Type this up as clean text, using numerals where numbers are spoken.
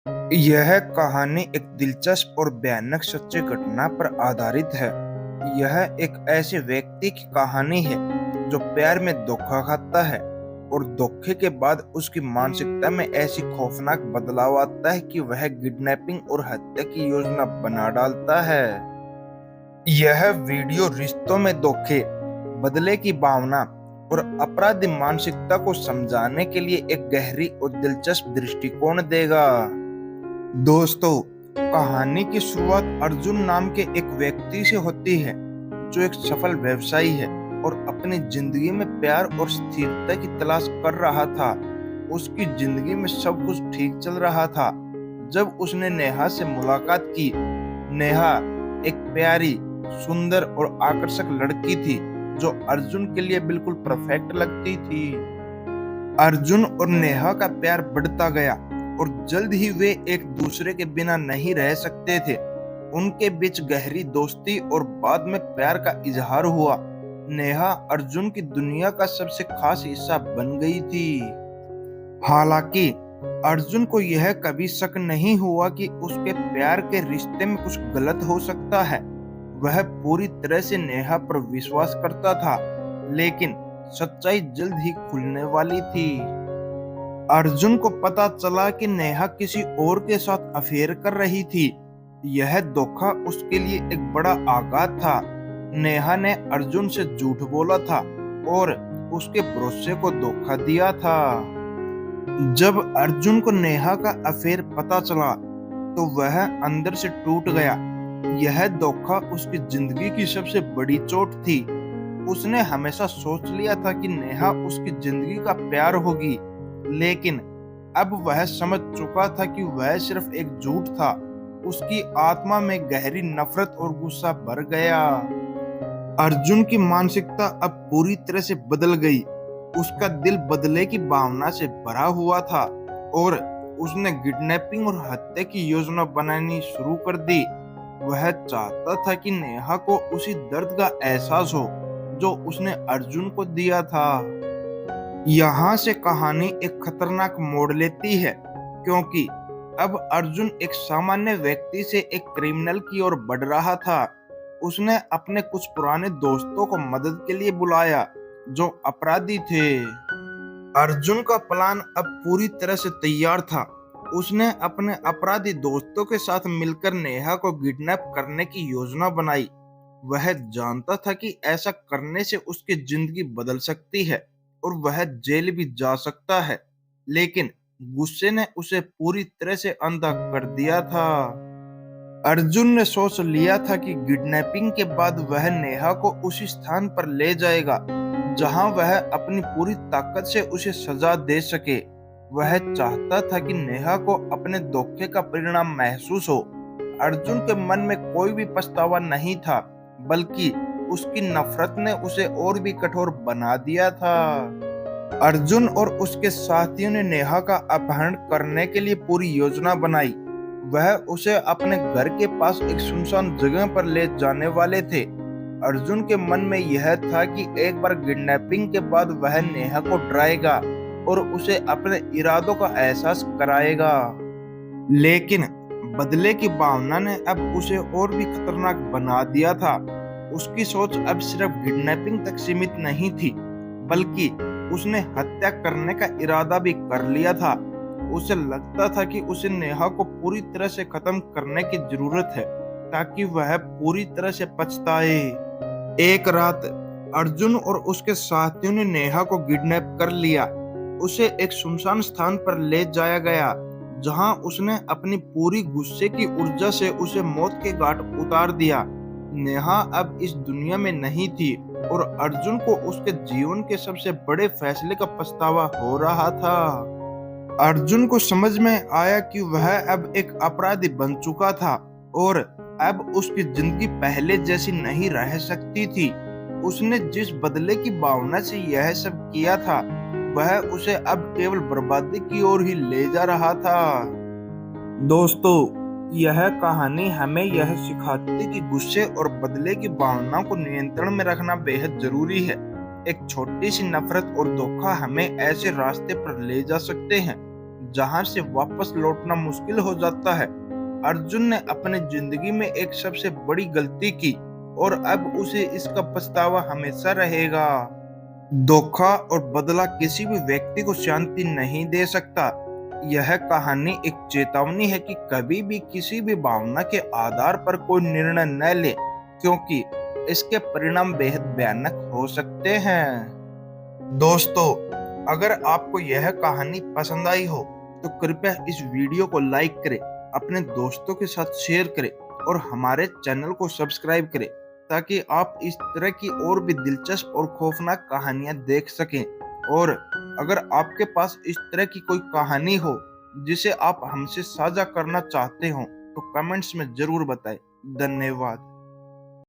यह कहानी एक दिलचस्प और भयानक सच्ची घटना पर आधारित है। यह एक ऐसे व्यक्ति की कहानी है जो प्यार में धोखा खाता है और धोखे के बाद उसकी मानसिकता में ऐसी खौफनाक बदलाव आता है कि वह किडनैपिंग और हत्या की योजना बना डालता है। यह वीडियो रिश्तों में धोखे, बदले की भावना और अपराधी मानसिकता को समझाने के लिए एक गहरी और दिलचस्प दृष्टिकोण देगा। दोस्तों, कहानी की शुरुआत अर्जुन नाम के एक व्यक्ति से होती है जो एक सफल व्यवसायी है और अपनी जिंदगी में प्यार और स्थिरता की तलाश कर रहा था। उसकी जिंदगी में सब कुछ ठीक चल रहा था जब उसने नेहा से मुलाकात की। नेहा एक प्यारी, सुंदर और आकर्षक लड़की थी जो अर्जुन के लिए बिल्कुल परफेक्ट लगती थी। अर्जुन और नेहा का प्यार बढ़ता गया और जल्द ही वे एक दूसरे के बिना नहीं रह सकते थे। उनके बीच गहरी दोस्ती और बाद में प्यार का इजहार हुआ। नेहा अर्जुन की दुनिया का सबसे खास हिस्सा बन गई थी। हालांकि अर्जुन को यह कभी शक नहीं हुआ कि उसके प्यार के रिश्ते में कुछ गलत हो सकता है। वह पूरी तरह से नेहा पर विश्वास करता था, लेकिन सच्चाई जल्द ही खुलने वाली थी। अर्जुन को पता चला कि नेहा किसी और के साथ अफेयर कर रही थी। यह धोखा उसके लिए एक बड़ा आघात था। नेहा ने अर्जुन से झूठ बोला था और उसके भरोसे को धोखा दिया था। जब अर्जुन को नेहा का अफेयर पता चला तो वह अंदर से टूट गया। यह धोखा उसकी जिंदगी की सबसे बड़ी चोट थी। उसने हमेशा सोच लिया था कि नेहा उसकी जिंदगी का प्यार होगी, लेकिन अब वह समझ चुका था कि वह सिर्फ एक झूठ था। उसकी आत्मा में गहरी नफरत और गुस्सा भर गया। अर्जुन की मानसिकता अब पूरी तरह से बदल गई। उसका दिल बदले की भावना से भरा हुआ था और उसने किडनैपिंग और हत्या की योजना बनानी शुरू कर दी। वह चाहता था कि नेहा को उसी दर्द का एहसास हो जो उसने अर्जुन को दिया था। यहाँ से कहानी एक खतरनाक मोड़ लेती है, क्योंकि अब अर्जुन एक सामान्य व्यक्ति से एक क्रिमिनल की ओर बढ़ रहा था। उसने अपने कुछ पुराने दोस्तों को मदद के लिए बुलाया जो अपराधी थे। अर्जुन का प्लान अब पूरी तरह से तैयार था। उसने अपने अपराधी दोस्तों के साथ मिलकर नेहा को किडनैप करने की योजना बनाई। वह जानता था कि ऐसा करने से उसकी जिंदगी बदल सकती है और वह जेल भी जा सकता है, लेकिन गुस्से ने उसे पूरी तरह से अंधा कर दिया था। अर्जुन ने सोच लिया था कि किडनैपिंग के बाद वह नेहा को उसी स्थान पर ले जाएगा जहां वह अपनी पूरी ताकत से उसे सजा दे सके। वह चाहता था कि नेहा को अपने धोखे का परिणाम महसूस हो। अर्जुन के मन में कोई भी पछतावा नहीं था, बल्कि उसकी नफरत ने उसे और भी कठोर बना दिया था। अर्जुन और उसके साथियों ने नेहा का अपहरण करने के लिए पूरी योजना बनाई। वह उसे अपने घर के पास एक सुनसान जगह पर ले जाने वाले थे। अर्जुन के मन में यह था कि एक बार किडनैपिंग के बाद वह नेहा को डराएगा और उसे अपने इरादों का एहसास कराएगा। लेकिन बदले की भावना ने अब उसे और भी खतरनाक बना दिया था। उसकी सोच अब सिर्फ किडनैपिंग तक सीमित नहीं थी, बल्कि उसने हत्या करने का इरादा भी कर लिया था। उसे लगता था कि उसे नेहा को पूरी तरह से खत्म करने की जरूरत है ताकि वह पूरी तरह से पछताए। एक रात अर्जुन और उसके साथियों ने नेहा को किडनैप कर लिया। उसे एक सुनसान स्थान पर ले जाया गया जहां उसने अपनी पूरी गुस्से की ऊर्जा से उसे मौत के घाट उतार दिया। नेहा अब इस दुनिया में नहीं थी और अर्जुन को उसके जीवन के सबसे बड़े फैसले का पछतावा हो रहा था। अर्जुन को समझ में आया कि वह अब एक अपराधी बन चुका था और अब उसकी जिंदगी पहले जैसी नहीं रह सकती थी। उसने जिस बदले की भावना से यह सब किया था, वह उसे अब केवल बर्बादी की ओर ही ले जा रहा था। दोस्तों, यह कहानी हमें यह सिखाती कि गुस्से और बदले की भावनाओं को नियंत्रण में रखना बेहद जरूरी है। एक छोटी सी नफरत और धोखा हमें ऐसे रास्ते पर ले जा सकते हैं जहां से वापस लौटना मुश्किल हो जाता है। अर्जुन ने अपनी जिंदगी में एक सबसे बड़ी गलती की और अब उसे इसका पछतावा हमेशा रहेगा। धोखा और बदला किसी भी व्यक्ति को शांति नहीं दे सकता। यह कहानी एक चेतावनी है कि कभी भी किसी भी भावना के आधार पर कोई निर्णय न ले, क्योंकि इसके परिणाम बेहद भयानक हो सकते हैं। दोस्तों, अगर आपको यह कहानी पसंद आई हो तो कृपया इस वीडियो को लाइक करें, अपने दोस्तों के साथ शेयर करें और हमारे चैनल को सब्सक्राइब करें, ताकि आप इस तरह की और भी दिलचस्प और खौफनाक कहानियां देख सकें। और अगर आपके पास इस तरह की कोई कहानी हो जिसे आप हमसे साझा करना चाहते हो तो कमेंट्स में जरूर बताएं। धन्यवाद।